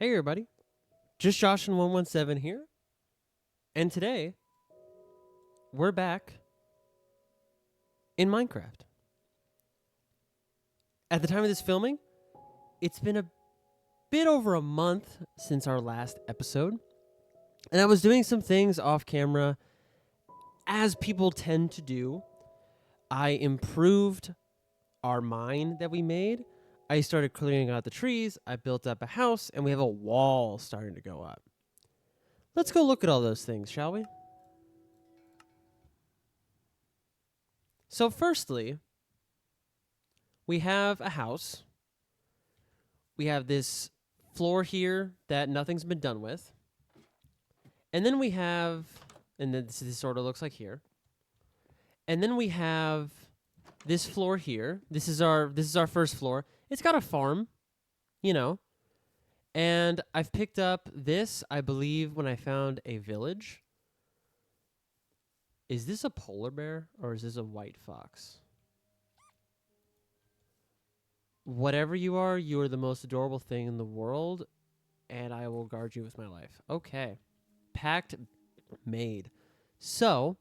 Hey everybody, just Josh and 117 here, and today we're back in Minecraft. At the time of this filming, it's been a bit over a month since our last episode, and I was doing some things off camera, as people tend to do. I improved our mine that we made. I started clearing out the trees, I built up a house, and we have a wall starting to go up. Let's go look at all those things, shall we? So firstly, we have a house. We have this floor here that nothing's been done with. And then we have, and then this sort of looks like here. And then we have this floor here. This is our first floor. It's got a farm, you know. And I've picked up this, I believe, when I found a village. Is this a polar bear or is this a white fox? Whatever you are the most adorable thing in the world, and I will guard you with my life. Okay. Pact made. So,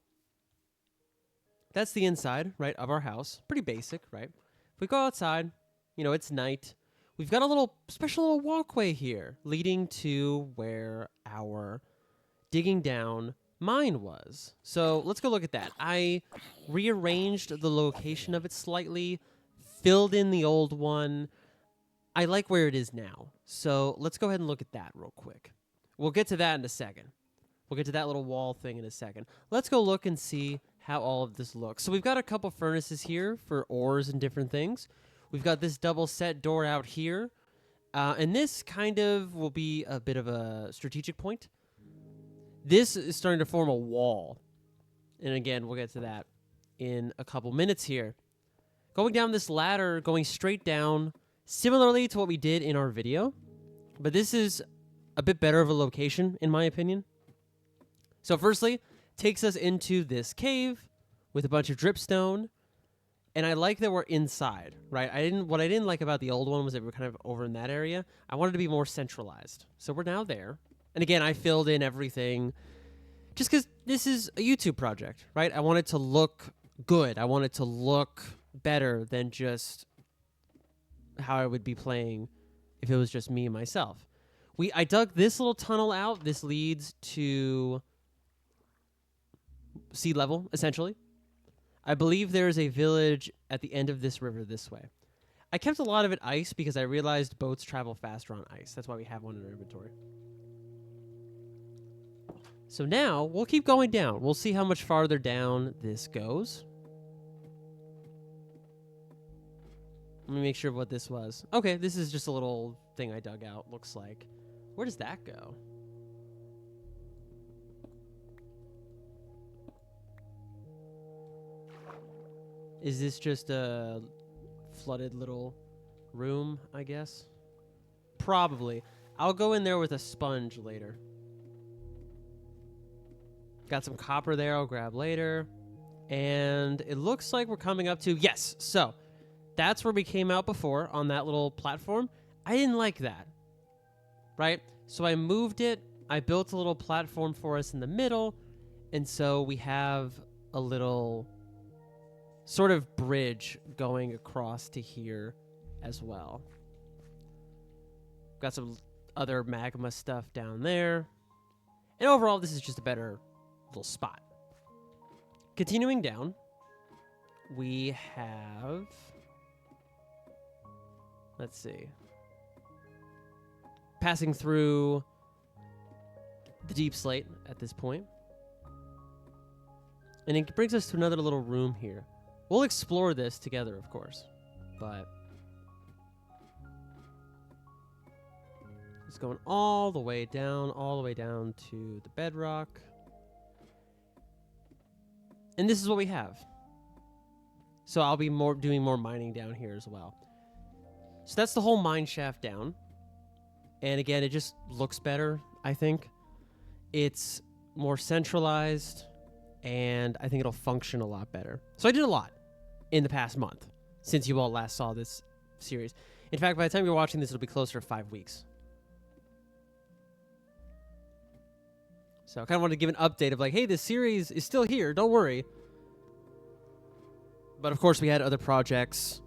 that's the inside, right, of our house. Pretty basic, right? If we go outside, you know, it's night. We've got a little special little walkway here leading to where our digging down mine was. So let's go look at that. I rearranged the location of it slightly, filled in the old one. I like where it is now. So let's go ahead and look at that real quick. We'll get to that in a second. We'll get to that little wall thing in a second. Let's go look and see how all of this looks. So we've got a couple furnaces here for ores and different things. We've got this double set door out here. And this kind of will be a bit of a strategic point. This is starting to form a wall. And again, we'll get to that in a couple minutes here. Going down this ladder, going straight down, similarly to what we did in our video. But this is a bit better of a location, in my opinion. So firstly, takes us into this cave with a bunch of dripstone. And I like that we're inside, right? What I didn't like about the old one was that we were kind of over in that area. I wanted to be more centralized. So we're now there. And again, I filled in everything just because this is a YouTube project, right? I want it to look good. I want it to look better than just how I would be playing if it was just me and myself. I dug this little tunnel out. This leads to sea level, essentially. I believe there is a village at the end of this river this way. I kept a lot of it ice because I realized boats travel faster on ice. That's why we have one in our inventory. So now, we'll keep going down. We'll see how much farther down this goes. Let me make sure what this was. Okay, this is just a little thing I dug out, looks like. Where does that go? Is this just a flooded little room, I guess? Probably. I'll go in there with a sponge later. Got some copper there I'll grab later. And it looks like we're coming up to... Yes, so that's where we came out before on that little platform. I didn't like that, right? So I moved it. I built a little platform for us in the middle. And so we have a little sort of bridge going across to here as well. Got some other magma stuff down there. And overall, this is just a better little spot. Continuing down, we have... Let's see. Passing through the deep slate at this point. And it brings us to another little room here. We'll explore this together, of course, but it's going all the way down to the bedrock. And this is what we have. So I'll be doing more mining down here as well. So that's the whole mine shaft down. And again, it just looks better, I think. It's more centralized, and I think it'll function a lot better. So I did a lot in the past month since you all last saw this series. In fact, by the time you're watching this, it'll be closer to 5 weeks. So I kind of wanted to give an update of like, hey, this series is still here. Don't worry. But of course, we had other projects,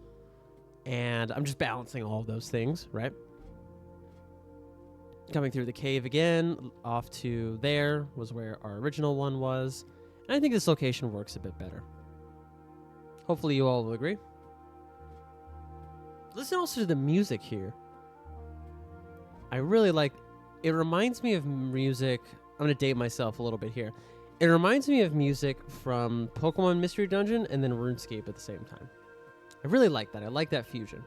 and I'm just balancing all of those things, right? Coming through the cave again, off to there was where our original one was. And I think this location works a bit better. Hopefully you all will agree. Listen also to the music here. I really like, it reminds me of music. I'm going to date myself a little bit here. It reminds me of music from Pokemon Mystery Dungeon and then RuneScape at the same time. I really like that. I like that fusion.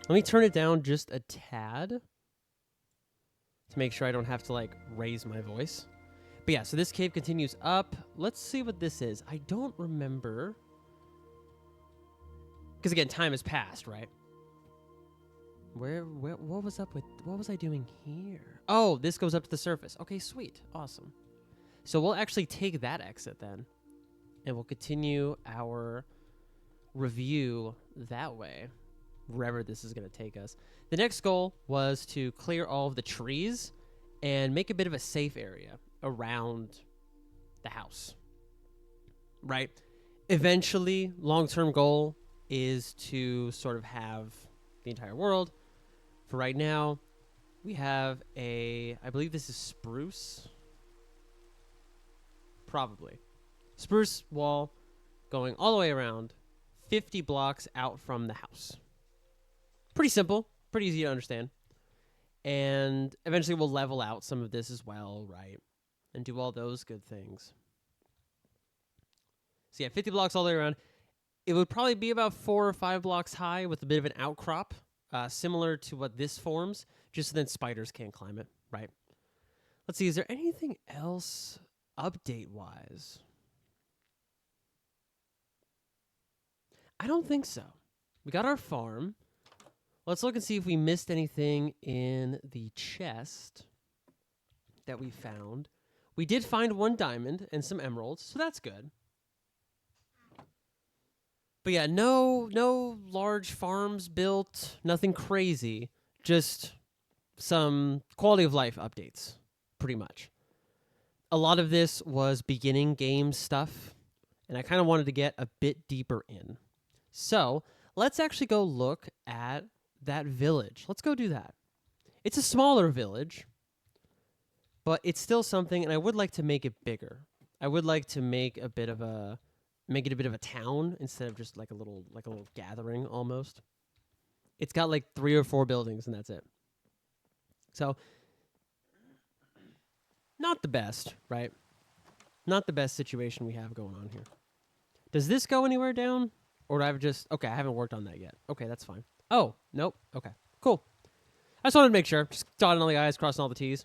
Let me turn it down just a tad to make sure I don't have to like raise my voice. But yeah, so this cave continues up. Let's see what this is. I don't remember. Because again, time has passed, right? Where, what was up with, what was I doing here? Oh, this goes up to the surface. Okay, sweet. Awesome. So we'll actually take that exit then. And we'll continue our review that way, wherever this is going to take us. The next goal was to clear all of the trees and make a bit of a safe area around the house, right? Eventually, long-term goal is to sort of have the entire world. For right now, we have I believe this is spruce. Probably. Spruce wall going all the way around 50 blocks out from the house. Pretty simple, pretty easy to understand. And eventually we'll level out some of this as well, right? And do all those good things. So yeah, 50 blocks all the way around. It would probably be about 4 or 5 blocks high with a bit of an outcrop, similar to what this forms, just so then spiders can't climb it, right? Let's see, is there anything else update-wise? I don't think so. We got our farm. Let's look and see if we missed anything in the chest that we found. We did find 1 diamond and some emeralds, so that's good. But yeah, no large farms built, nothing crazy, just some quality of life updates, pretty much. A lot of this was beginning game stuff, and I kind of wanted to get a bit deeper in. So let's actually go look at that village. Let's go do that. It's a smaller village, but it's still something, and I would like to make it bigger. I would like to make it a bit of a town instead of just like a little gathering almost. It's got like 3 or 4 buildings and that's it. So not the best, right? Not the best situation we have going on here. Does this go anywhere down? Or do I have just... Okay, I haven't worked on that yet. Okay, that's fine. Oh, nope. Okay, cool. I just wanted to make sure. Just dotting all the I's, crossing all the T's.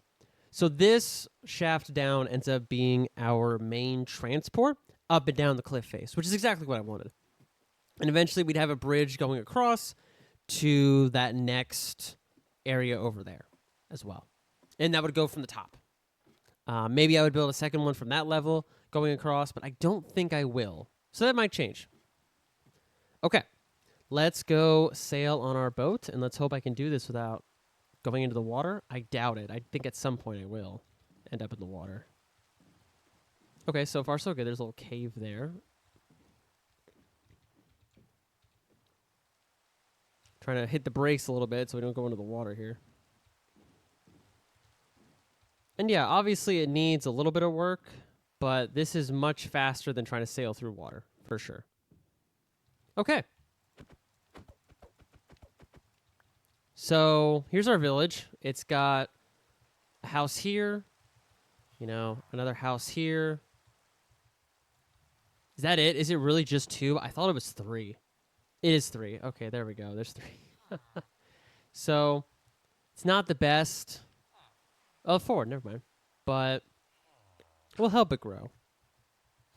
So this shaft down ends up being our main transport up and down the cliff face, which is exactly what I wanted. And eventually we'd have a bridge going across to that next area over there as well. And that would go from the top. Maybe I would build a second one from that level going across, but I don't think I will. So that might change. Okay, let's go sail on our boat, and let's hope I can do this without going into the water. I doubt it. I think at some point I will end up in the water. Okay, so far so good. There's a little cave there. Trying to hit the brakes a little bit so we don't go into the water here. And yeah, obviously it needs a little bit of work, but this is much faster than trying to sail through water, for sure. Okay. So here's our village. It's got a house here, another house here. Is that it? Is it really just 2? I thought it was 3. It is 3. Okay, there we go. There's 3. So it's not the best. Oh, 4. Never mind. But we'll help it grow.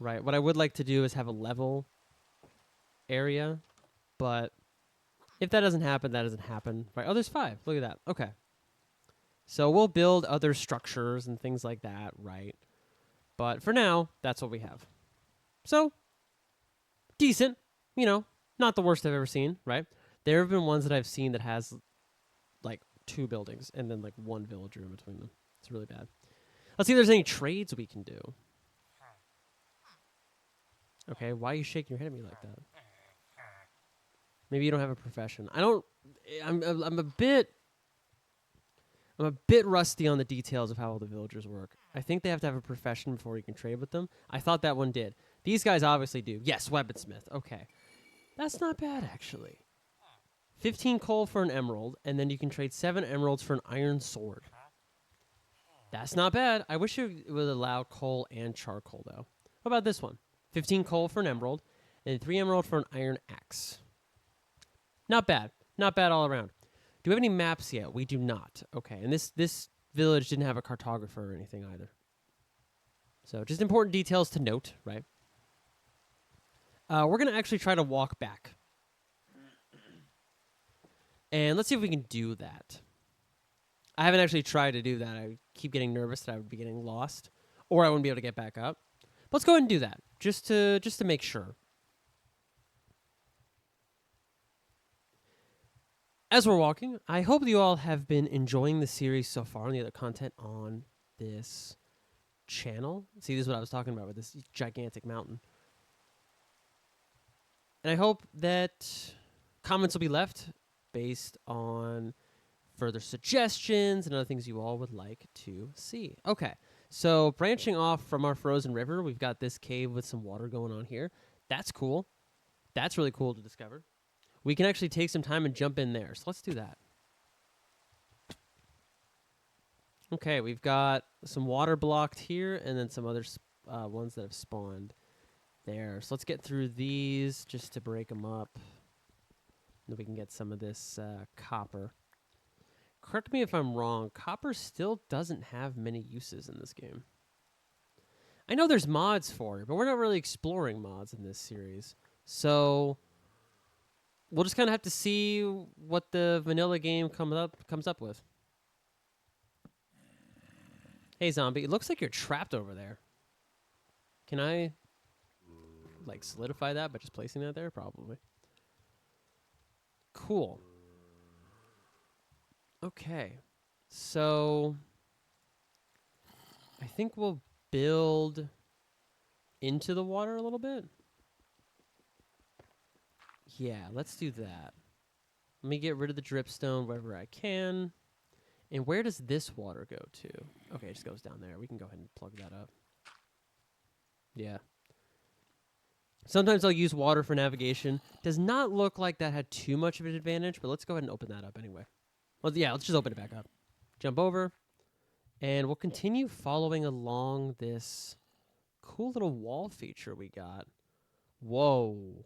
Right. What I would like to do is have a level area. But if that doesn't happen, that doesn't happen. Right. Oh, there's 5. Look at that. Okay. So we'll build other structures and things like that. Right. But for now, that's what we have. So, decent, not the worst I've ever seen, right? There have been ones that I've seen that has like 2 buildings and then like 1 villager in between them. It's really bad. Let's see if there's any trades we can do. Okay, why are you shaking your head at me like that? Maybe you don't have a profession. I don't. I'm a bit rusty on the details of how all the villagers work. I think they have to have a profession before you can trade with them. I thought that one did. These guys obviously do. Yes, weaponsmith. Okay. That's not bad, actually. 15 coal for an emerald, and then you can trade 7 emeralds for an iron sword. That's not bad. I wish it would allow coal and charcoal, though. What about this one? 15 coal for an emerald, and 3 emerald for an iron axe. Not bad. Not bad all around. Do we have any maps yet? We do not. Okay, and this village didn't have a cartographer or anything either. So just important details to note, right? We're going to actually try to walk back. And let's see if we can do that. I haven't actually tried to do that. I keep getting nervous that I would be getting lost, or I wouldn't be able to get back up. But let's go ahead and do that, just to make sure. As we're walking, I hope you all have been enjoying the series so far and the other content on this channel. See, this is what I was talking about with this gigantic mountain. And I hope that comments will be left based on further suggestions and other things you all would like to see. Okay, so branching off from our frozen river, we've got this cave with some water going on here. That's cool. That's really cool to discover. We can actually take some time and jump in there, so let's do that. Okay, we've got some water blocked here and then some other ones that have spawned there. So let's get through these just to break them up. Then we can get some of this copper. Correct me if I'm wrong, copper still doesn't have many uses in this game. I know there's mods for it, but we're not really exploring mods in this series. So we'll just kind of have to see what the vanilla game comes up with. Hey, zombie, it looks like you're trapped over there. Can I like solidify that by just placing that there? Probably. Cool. Okay. So I think we'll build into the water a little bit. Yeah, let's do that. Let me get rid of the dripstone wherever I can. And where does this water go to? Okay, it just goes down there. We can go ahead and plug that up. Yeah. Sometimes I'll use water for navigation. Does not look like that had too much of an advantage, but let's go ahead and open that up anyway. Well, yeah, let's just open it back up. Jump over, and we'll continue following along this cool little wall feature we got. Whoa.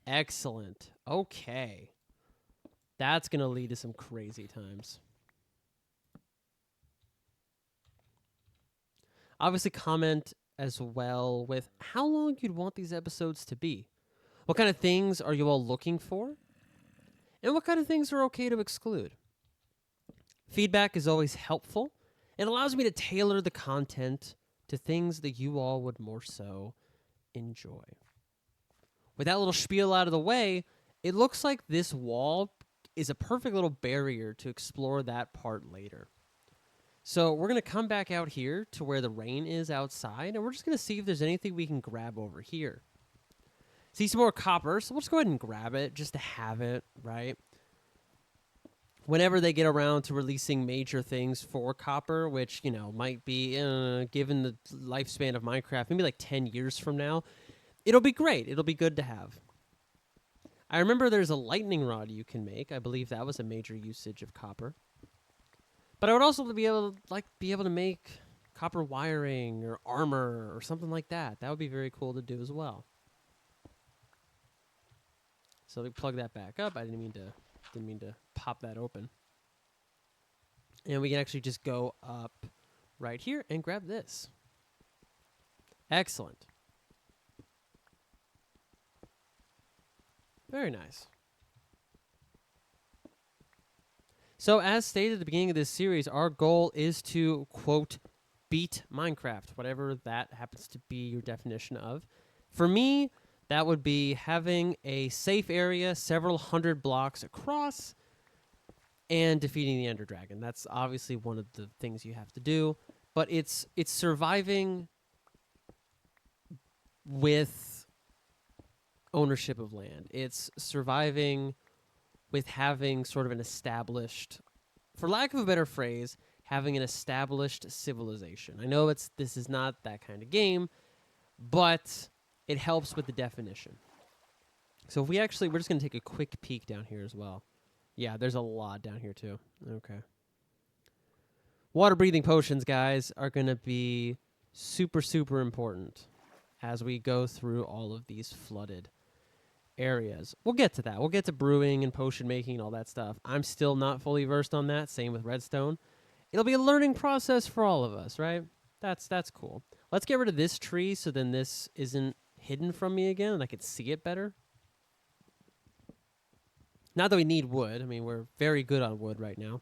Excellent. Okay. That's going to lead to some crazy times. Obviously, comment as well with how long you'd want these episodes to be. What kind of things are you all looking for? And what kind of things are okay to exclude? Feedback is always helpful. It allows me to tailor the content to things that you all would more so enjoy. With that little spiel out of the way, it looks like this wall is a perfect little barrier to explore that part later. So we're going to come back out here to where the rain is outside, and we're just going to see if there's anything we can grab over here. See some more copper, so we'll just go ahead and grab it just to have it, right? Whenever they get around to releasing major things for copper, which, you know, might be, given the lifespan of Minecraft, maybe like 10 years from now, it'll be great. It'll be good to have. I remember there's a lightning rod you can make. I believe that was a major usage of copper. But I would also be able to make copper wiring or armor or something like that. That would be very cool to do as well. So we plug that back up. I didn't mean to pop that open. And we can actually just go up right here and grab this. Excellent. Very nice. So as stated at the beginning of this series, our goal is to, quote, beat Minecraft, whatever that happens to be your definition of. For me, That would be having a safe area several hundred blocks across and defeating the Ender Dragon. That's obviously one of the things you have to do, but it's surviving with ownership of land. It's surviving with having sort of an established, for lack of a better phrase, having an established civilization. I know this is not that kind of game, but it helps with the definition. So if we're just going to take a quick peek down here as well. Yeah, there's a lot down here too. Okay. Water breathing potions, guys, are going to be super, super important as we go through all of these flooded areas. We'll get to that. We'll get to brewing and potion making and all that stuff. I'm still not fully versed on that. Same with redstone. It'll be a learning process for all of us, right? That's cool. Let's get rid of this tree so then this isn't hidden from me again and I can see it better. Not that we need wood. I mean, we're very good on wood right now.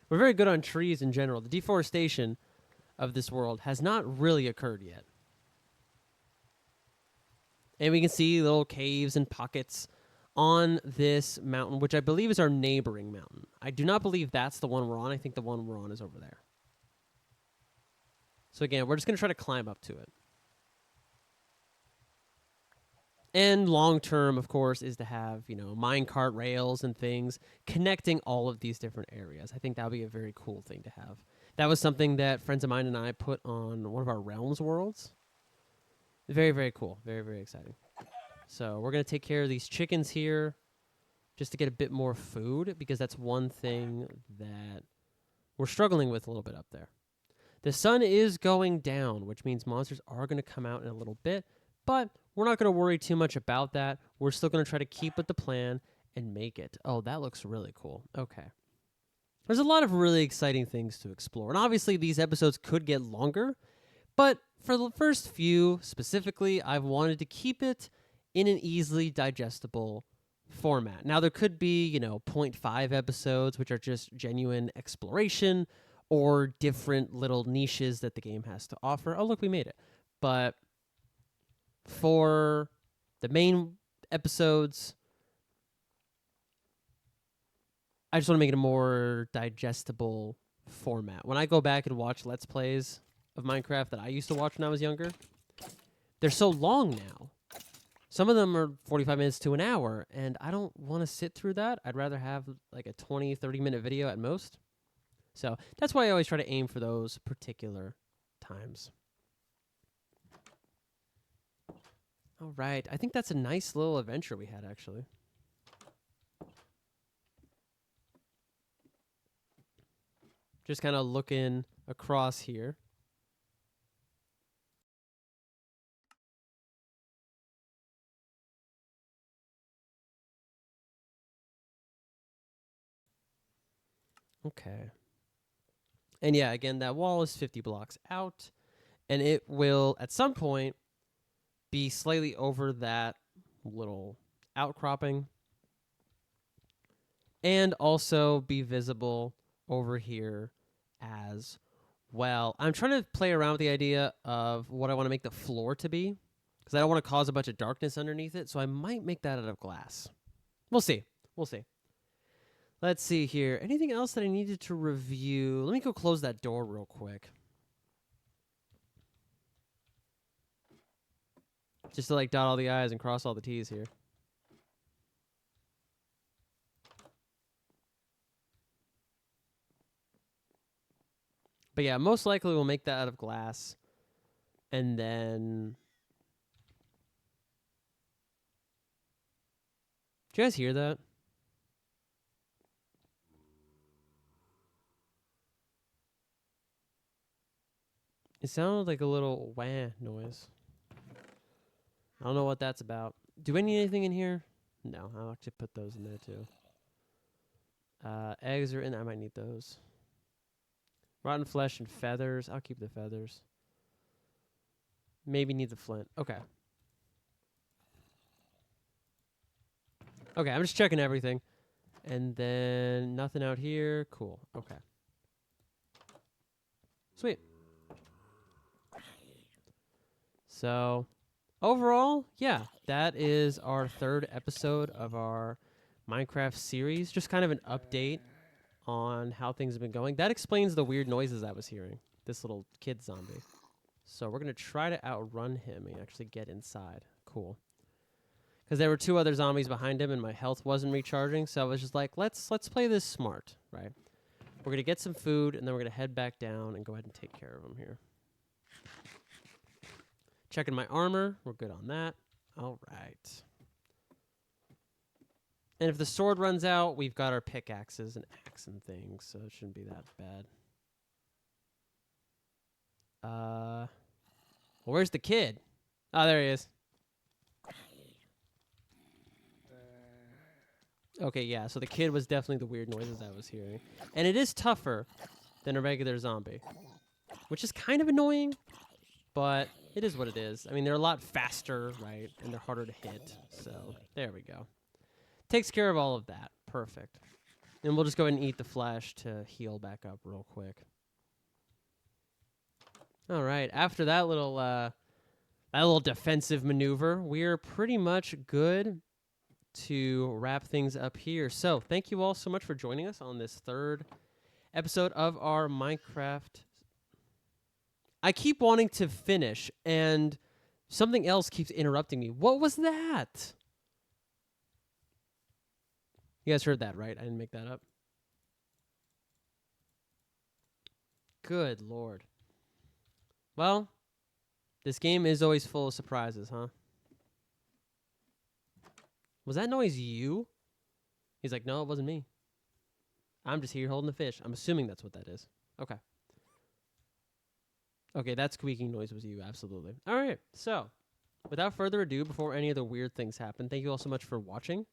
We're very good on trees in general. The deforestation of this world has not really occurred yet. And we can see little caves and pockets on this mountain, which I believe is our neighboring mountain. I do not believe that's the one we're on. I think the one we're on is over there. So again, we're just going to try to climb up to it. And long term, of course, is to have, minecart rails and things connecting all of these different areas. I think that would be a very cool thing to have. That was something that friends of mine and I put on one of our Realms worlds. Very, very cool. Very, very exciting. So we're going to take care of these chickens here just to get a bit more food, because that's one thing that we're struggling with a little bit up there. The sun is going down, which means monsters are going to come out in a little bit, but we're not going to worry too much about that. We're still going to try to keep with the plan and make it. Oh, that looks really cool. Okay. There's a lot of really exciting things to explore. And obviously, these episodes could get longer, but for the first few specifically, I've wanted to keep it in an easily digestible format. Now, there could be, 0.5 episodes, which are just genuine exploration or different little niches that the game has to offer. Oh, look, we made it. But for the main episodes, I just want to make it a more digestible format. When I go back and watch Let's Plays of Minecraft that I used to watch when I was younger, they're so long now. Some of them are 45 minutes to an hour, and I don't want to sit through that. I'd rather have like a 20, 30-minute video at most. So that's why I always try to aim for those particular times. All right. I think that's a nice little adventure we had, actually. Just kind of looking across here. Okay. And yeah, again, that wall is 50 blocks out, and it will, at some point, be slightly over that little outcropping, and also be visible over here as well. I'm trying to play around with the idea of what I want to make the floor to be, because I don't want to cause a bunch of darkness underneath it, so I might make that out of glass. We'll see. We'll see. Let's see here. Anything else that I needed to review? Let me go close that door real quick. Just to dot all the I's and cross all the T's here. But yeah, most likely we'll make that out of glass. And then... Did you guys hear that? It sounded like a little wah noise. I don't know what that's about. Do I need anything in here? No, I'll actually put those in there too. Eggs are in. I might need those. Rotten flesh and feathers. I'll keep the feathers. Maybe need the flint. Okay. Okay, I'm just checking everything. And then nothing out here. Cool. Okay. Sweet. So, overall, yeah, that is our third episode of our Minecraft series. Just kind of an update on how things have been going. That explains the weird noises I was hearing. This little kid zombie. So we're going to try to outrun him and actually get inside. Cool. Because there were two other zombies behind him and my health wasn't recharging. So I was just like, let's play this smart, right? We're going to get some food and then we're going to head back down and go ahead and take care of him here. Checking my armor. We're good on that. All right. And if the sword runs out, we've got our pickaxes and axe and things, so it shouldn't be that bad. Well, where's the kid? Oh, there he is. Okay, yeah, so the kid was definitely the weird noises I was hearing. And it is tougher than a regular zombie, which is kind of annoying, but it is what it is. I mean, they're a lot faster, right, and they're harder to hit, so there we go. Takes care of all of that. Perfect. And we'll just go ahead and eat the flesh to heal back up real quick. All right, after that little defensive maneuver, we're pretty much good to wrap things up here. So thank you all so much for joining us on this third episode of our Minecraft. I keep wanting to finish, and something else keeps interrupting me. What was that? You guys heard that, right? I didn't make that up. Good Lord. Well, this game is always full of surprises, huh? Was that noise you? He's like, no, it wasn't me. I'm just here holding the fish. I'm assuming that's what that is. Okay. Okay, that squeaking noise was you, absolutely. All right, so without further ado, before any of the weird things happen, thank you all so much for watching.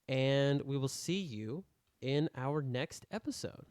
And we will see you in our next episode.